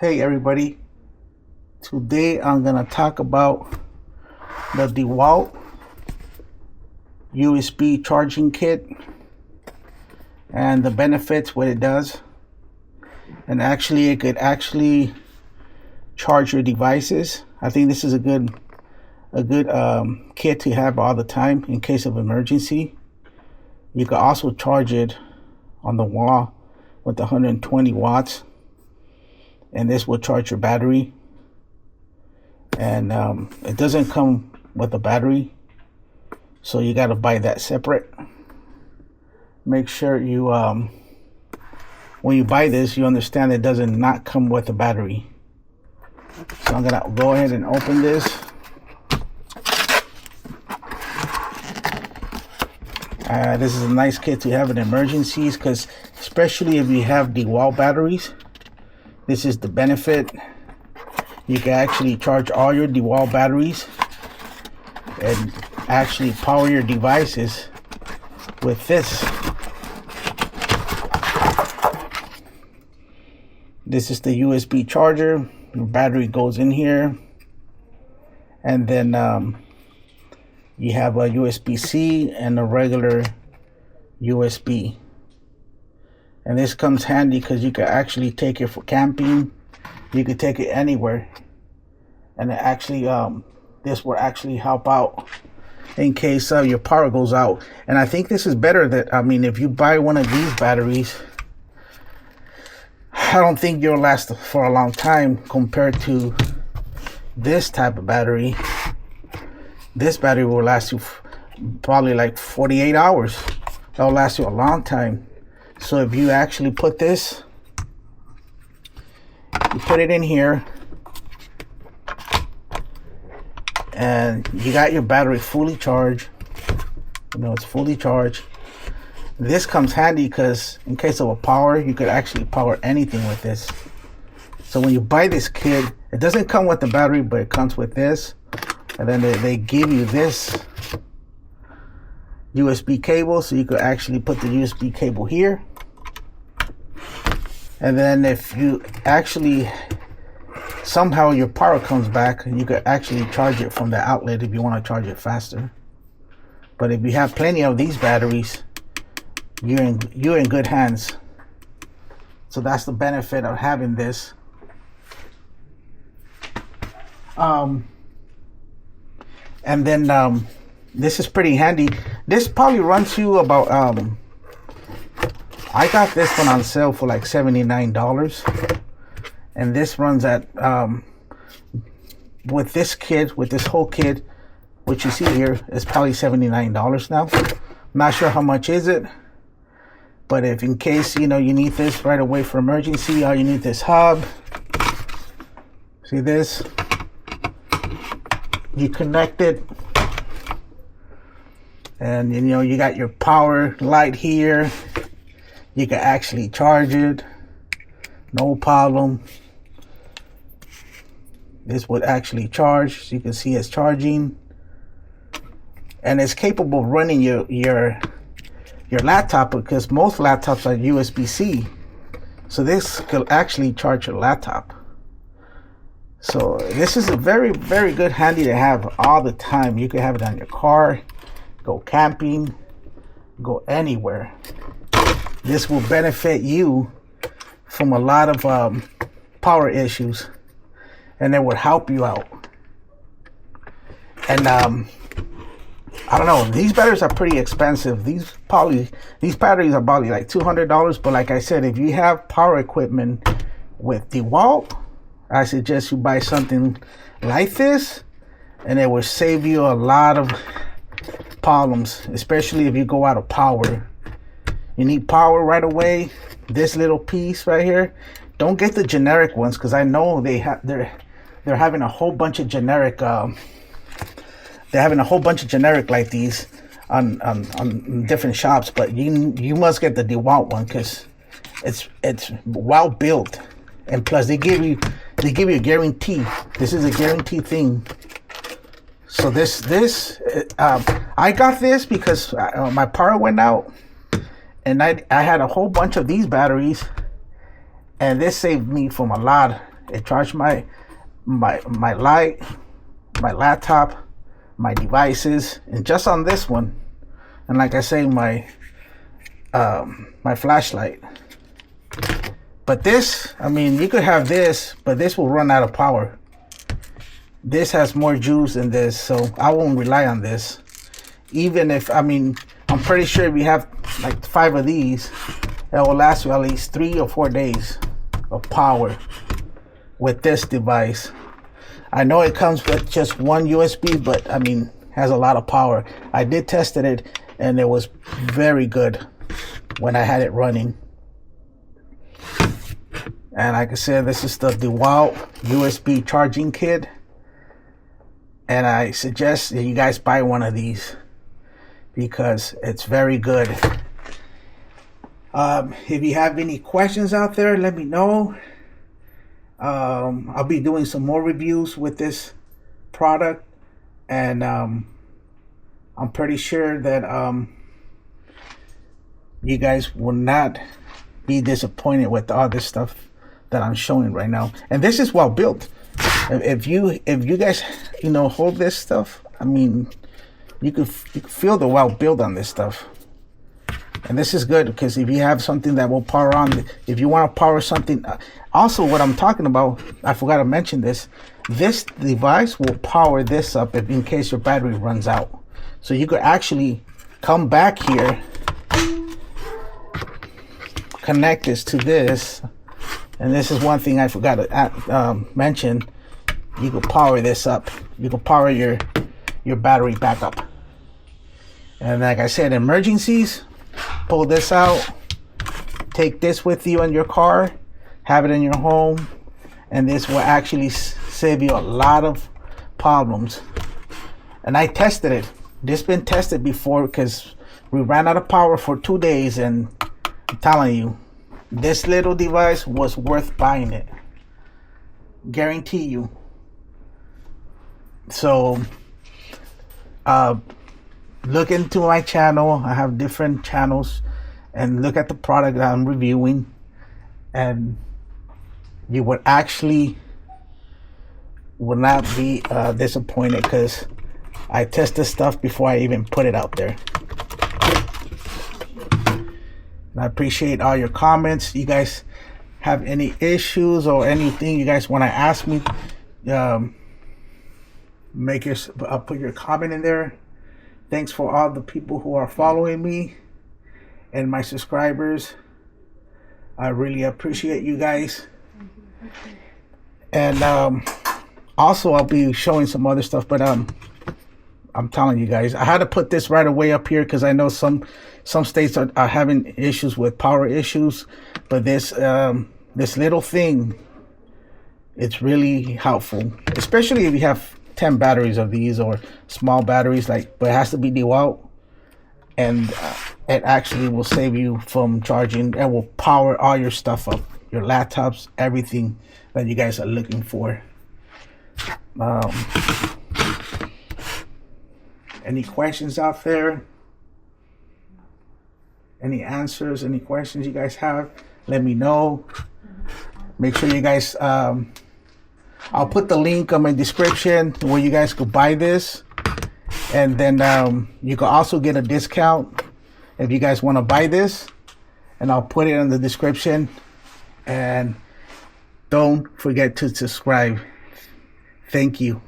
Hey everybody, today I'm gonna talk about the DEWALT USB charging kit and the benefits, what it does. And actually it could actually charge your devices. I think this is a good kit to have all the time in case of emergency. You can also charge it on the wall with 120 watts, and this will charge your battery. And it doesn't come with a battery, so you got to buy that separate. Make sure you when you buy this, you understand it does not come with a battery. So I'm gonna go ahead and open this. This is a nice kit to have in emergencies, because especially if you have DEWALT batteries, this is the benefit. You can actually charge all your DEWALT batteries and actually power your devices with this. This is the USB charger. Your battery goes in here, and then you have a USB-C and a regular USB. And this comes handy because you can actually take it for camping. You can take it anywhere, and it actually this will actually help out in case your power goes out. And I think this is better. That, I mean, if you buy one of these batteries, I don't think you'll last for a long time compared to this type of battery. This battery will last you probably like 48 hours. That'll last you a long time. So if you actually put this, you put it in here, and you got your battery fully charged. You know, it's fully charged. This comes handy because in case of a power, you could actually power anything with this. So when you buy this kit, it doesn't come with the battery, but it comes with this. And then they give you this USB cable, so you could actually put the USB cable here. And then if you actually somehow your power comes back, you could actually charge it from the outlet if you want to charge it faster. But if you have plenty of these batteries, you're in good hands. So that's the benefit of having this. And then this is pretty handy. This probably runs you about I got this one on sale for like $79, and this runs at with this kit, with this whole kit, which you see here, is probably $79 now. I'm not sure how much is it, but if in case you need this right away for emergency, all you need this hub. See this? You connect it, and you got your power light here. You can actually charge it, no problem. This would actually charge, so you can see it's charging, and it's capable of running your laptop, because most laptops are USB-C. So this could actually charge your laptop. So this is a very, very good, handy to have all the time. You can have it on your car, go camping, go anywhere. This will benefit you from a lot of power issues, and it would help you out. And I don't know, these batteries are pretty expensive. These batteries are probably like $200. But like I said, if you have power equipment with DEWALT, I suggest you buy something like this, and it will save you a lot of problems, especially if you go out of power. You need power right away. This little piece right here, don't get the generic ones, because I know they're having a whole bunch of generic like these on different shops. But you must get the DEWALT one, because it's well built, and plus they give you a guarantee. This is a guarantee thing. So I got this because my power went out, and I had a whole bunch of these batteries, and this saved me from a lot. It charged my light, my laptop, my devices, and just on this one, and like I say, my flashlight. But this, I mean, you could have this, but this will run out of power. This has more juice than this, so I won't rely on this. Even if, I mean, I'm pretty sure if you have like 5 of these, it will last you at least 3 or 4 days of power with this device. I know it comes with just one USB, but I mean, has a lot of power. I did test it, and it was very good when I had it running. And like I said, this is the DEWALT USB charging kit, and I suggest that you guys buy one of these because it's very good. If you have any questions out there, let me know. I'll be doing some more reviews with this product, and I'm pretty sure that you guys will not be disappointed with all this stuff that I'm showing right now. And this is well built. If you guys, you know, hold this stuff, I mean, you could feel the well built on this stuff. And this is good because if you have something that will power on, if you want to power something, also what I'm talking about, I forgot to mention this device will power this up if in case your battery runs out. So you could actually come back here, connect this to this, and this is one thing I forgot to mention. You could power this up. You could power your battery back up. And like I said, emergencies, pull this out, take this with you in your car, have it in your home, and this will actually save you a lot of problems. And I tested it. This been tested before because we ran out of power for 2 days, and I'm telling you, this little device was worth buying it. Guarantee you. So look into my channel. I have different channels, and look at the product that I'm reviewing, and you would not be disappointed because I test this stuff before I even put it out there. And I appreciate all your comments. You guys have any issues or anything you guys want to ask me, I'll put your comment in there. Thanks for all the people who are following me and my subscribers. I really appreciate you guys. And also I'll be showing some other stuff, but I'm telling you guys, I had to put this right away up here because I know some states are having issues with power issues, but this little thing, it's really helpful, especially if you have 10 batteries of these or small batteries, but it has to be DEWALT, and it actually will save you from charging and will power all your stuff up, your laptops, everything that you guys are looking for. Any questions out there? Any answers, any questions you guys have, let me know. Make sure you guys, I'll put the link on my description where you guys could buy this. And then you can also get a discount if you guys want to buy this. And I'll put it in the description. And don't forget to subscribe. Thank you.